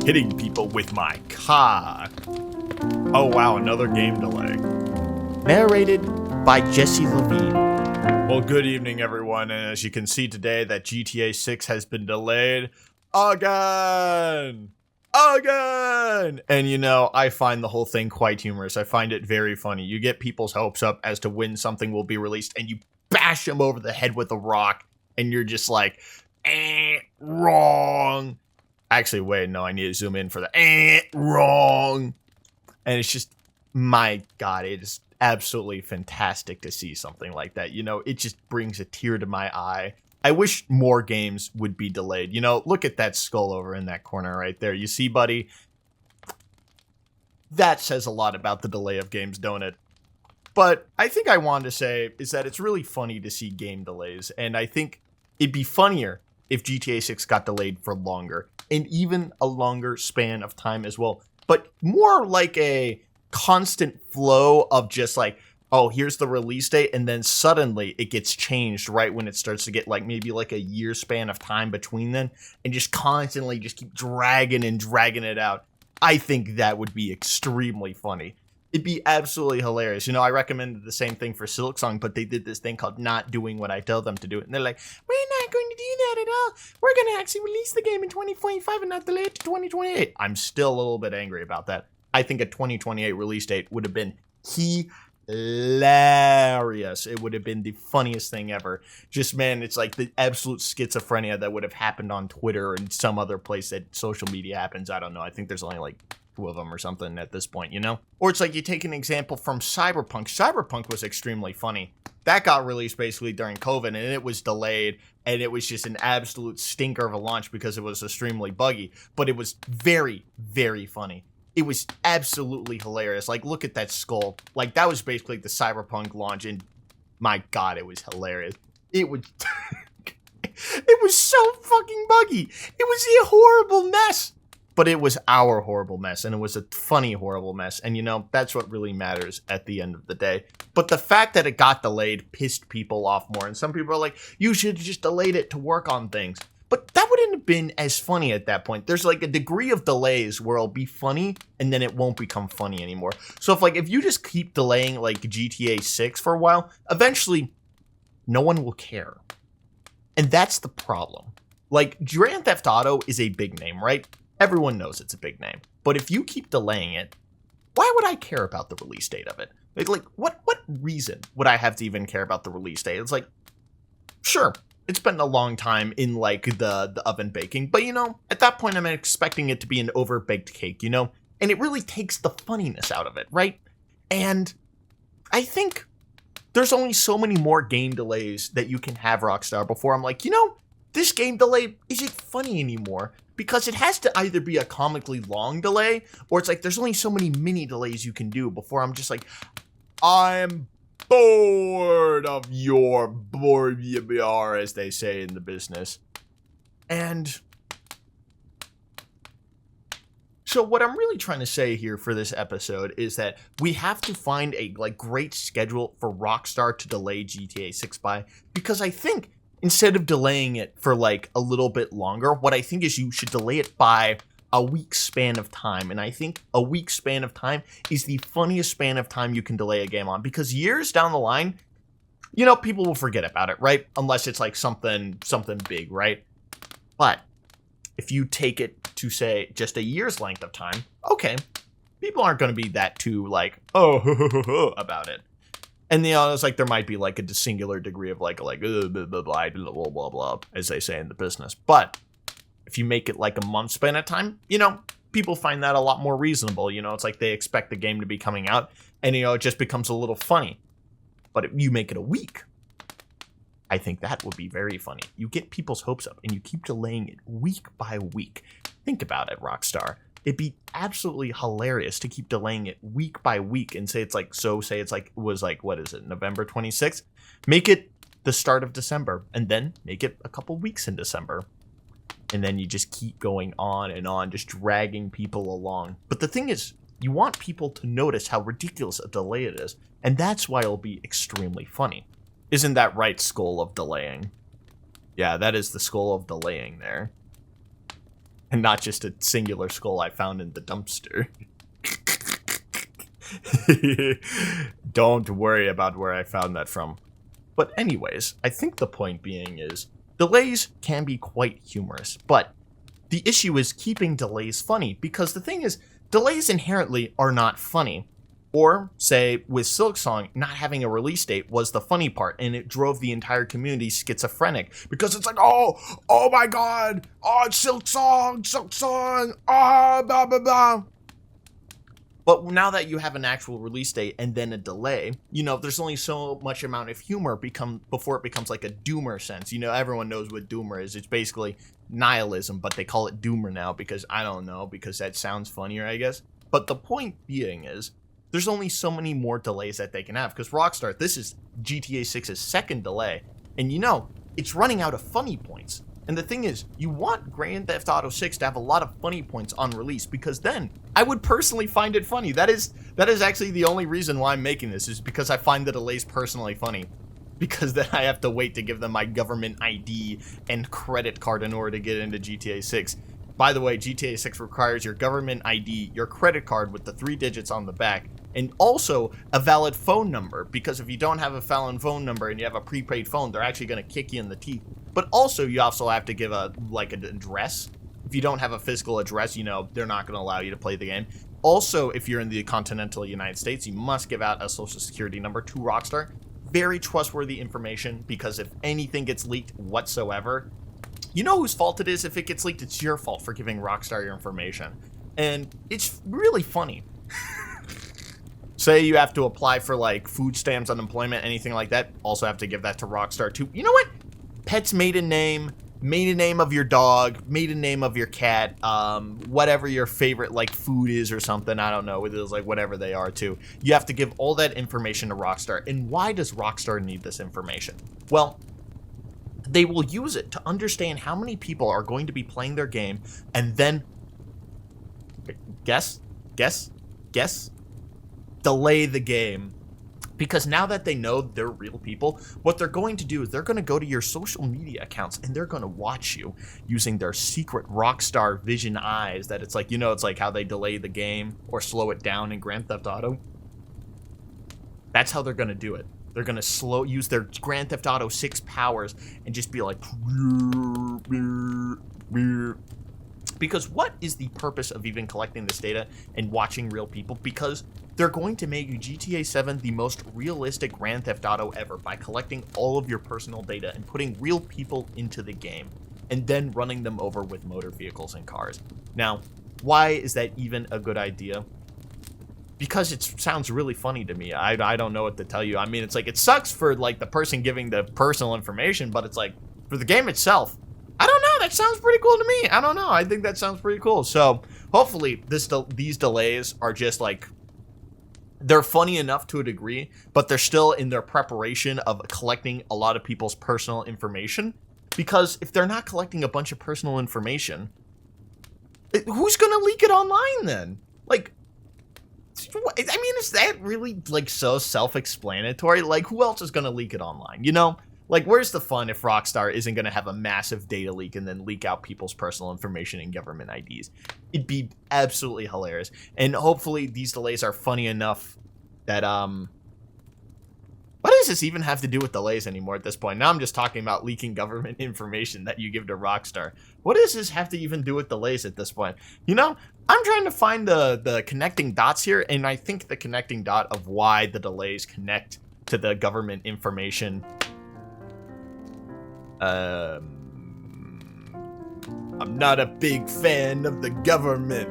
hitting people with my car. Oh wow, another game delay. Narrated by Jesse Levine. Well, good evening, everyone, and as you can see today, that GTA 6 has been delayed again! And you know, I find the whole thing quite humorous. I find it very funny. You get people's hopes up as to when something will be released, and you bash them over the head with a rock, and you're just like, wrong. Actually, wait, no, I need to zoom in for the wrong. And it's just, my God, it is absolutely fantastic to see something like that. You know, it just brings a tear to my eye. I wish more games would be delayed. You know, look at that skull over in that corner right there. You see, buddy? That says a lot about the delay of games, don't it? But I think I wanted to say is that it's really funny to see game delays. And I think it'd be funnier if GTA 6 got delayed for longer. And even a longer span of time as well. But more like a constant flow of just like, oh, here's the release date, and then suddenly it gets changed right when it starts to get like maybe like a year span of time between then, and just constantly just keep dragging it out. I think that would be extremely funny. It'd be absolutely hilarious. You know, I recommended the same thing for Silksong, but they did this thing called not doing what I tell them to do it. And they're like, we're not going to do that at all. We're going to actually release the game in 2025 and not delay it to 2028. I'm still a little bit angry about that. I think a 2028 release date would have been hilarious. It would have been the funniest thing ever. Just, man, it's like the absolute schizophrenia that would have happened on Twitter and some other place that social media happens. I don't know. I think there's only like 2 of them or something at this point, you know? Or it's like you take an example from Cyberpunk. Cyberpunk was extremely funny. That got released basically during COVID, and it was delayed, and it was just an absolute stinker of a launch because it was extremely buggy. But it was very, very funny. It was absolutely hilarious. Like, look at that skull. Like, that was basically the Cyberpunk launch, and my God, it was hilarious. It was... it was so fucking buggy. It was a horrible mess. But it was our horrible mess, and it was a funny, horrible mess. And, you know, that's what really matters at the end of the day. But the fact that it got delayed pissed people off more. And some people are like, you should have just delayed it to work on things. But that wouldn't have been as funny at that point. There's like a degree of delays where it'll be funny, and then it won't become funny anymore. So if you just keep delaying like GTA 6 for a while, eventually no one will care. And that's the problem. Like, Grand Theft Auto is a big name, right? Everyone knows it's a big name. But if you keep delaying it, why would I care about the release date of it? Like what reason would I have to even care about the release date? It's like, sure, it's been a long time in like the oven baking, but you know, at that point I'm expecting it to be an overbaked cake, you know? And it really takes the funniness out of it, right? And I think there's only so many more game delays that you can have, Rockstar, before I'm like, you know, this game delay isn't funny anymore. Because it has to either be a comically long delay, or it's like there's only so many mini delays you can do before I'm just like, I'm bored of your BR, as they say in the business. And so what I'm really trying to say here for this episode is that we have to find a like great schedule for Rockstar to delay GTA 6 by, because I think instead of delaying it for like a little bit longer, what I think is you should delay it by a week span of time. And I think a week span of time is the funniest span of time you can delay a game on, because years down the line, you know, people will forget about it, right? Unless it's like something big, right? But if you take it to say just a year's length of time, okay, people aren't going to be that too like, oh, about it. And you know, it's like there might be like a singular degree of like blah, blah, blah, blah, blah, blah, as they say in the business. But if you make it like a month span of time, you know, people find that a lot more reasonable. You know, it's like they expect the game to be coming out, and you know, it just becomes a little funny. But if you make it a week, I think that would be very funny. You get people's hopes up, and you keep delaying it week by week. Think about it, Rockstar. It'd be absolutely hilarious to keep delaying it week by week and say it's like, what is it, November 26th? Make it the start of December, and then make it a couple weeks in December. And then you just keep going on, just dragging people along. But the thing is, you want people to notice how ridiculous a delay it is, and that's why it'll be extremely funny. Isn't that right, Skull of Delaying? Yeah, that is the Skull of Delaying there. And not just a singular skull I found in the dumpster. Don't worry about where I found that from. But anyways, I think the point being is, delays can be quite humorous, but the issue is keeping delays funny, because the thing is, delays inherently are not funny. Or, say, with Silksong, not having a release date was the funny part, and it drove the entire community schizophrenic, because it's like, oh my god, oh, it's Silksong, ah, blah, blah, blah. But now that you have an actual release date and then a delay, there's only so much amount of humor before it becomes like a doomer sense. Everyone knows what doomer is. It's basically nihilism, but they call it doomer now because, I don't know, because that sounds funnier, I guess. But the point being is, there's only so many more delays that they can have, because Rockstar, this is GTA 6's second delay, and it's running out of funny points. And the thing is, you want Grand Theft Auto 6 to have a lot of funny points on release, because then I would personally find it funny. That is actually the only reason why I'm making this, is because I find the delays personally funny. Because then I have to wait to give them my government ID and credit card in order to get into GTA 6. By the way, GTA 6 requires your government ID, your credit card with the 3 digits on the back, and also a valid phone number, because if you don't have a valid phone number and you have a prepaid phone, they're actually going to kick you in the teeth. But also, you also have to give an address. If you don't have a physical address, they're not going to allow you to play the game. Also, if you're in the continental United States, you must give out a social security number to Rockstar. Very trustworthy information, because if anything gets leaked whatsoever, whose fault it is if it gets leaked? It's your fault for giving Rockstar your information. And it's really funny. Say you have to apply for, food stamps, unemployment, anything like that. Also have to give that to Rockstar, too. You know what? Pet's maiden name of your dog, maiden name of your cat, whatever your favorite, food is or something. I don't know. It is, whatever they are, too. You have to give all that information to Rockstar. And why does Rockstar need this information? Well, they will use it to understand how many people are going to be playing their game, and then guess, delay the game. Because now that they know they're real people, what they're going to do is they're going to go to your social media accounts and they're going to watch you using their secret Rockstar vision eyes. That it's like how they delay the game or slow it down in Grand Theft Auto. That's how they're going to do it. They're going to use their Grand Theft Auto 6 powers and just be like... Because what is the purpose of even collecting this data and watching real people? Because they're going to make GTA 7 the most realistic Grand Theft Auto ever by collecting all of your personal data and putting real people into the game and then running them over with motor vehicles and cars. Now, why is that even a good idea? Because it sounds really funny to me. I don't know what to tell you. I mean, it's it sucks for the person giving the personal information, but it's for the game itself, I don't know. That sounds pretty cool to me. I don't know. I think that sounds pretty cool. So hopefully these delays are just they're funny enough to a degree, but they're still in their preparation of collecting a lot of people's personal information. Because if they're not collecting a bunch of personal information, who's going to leak it online then? I mean, is that really so self-explanatory? Who else is going to leak it online? Where's the fun if Rockstar isn't going to have a massive data leak and then leak out people's personal information and government IDs? It'd be absolutely hilarious. And hopefully these delays are funny enough that, what does this even have to do with delays anymore at this point? Now I'm just talking about leaking government information that you give to Rockstar. What does this have to even do with delays at this point? I'm trying to find the connecting dots here, and I think the connecting dot of why the delays connect to the government information... I'm not a big fan of the government.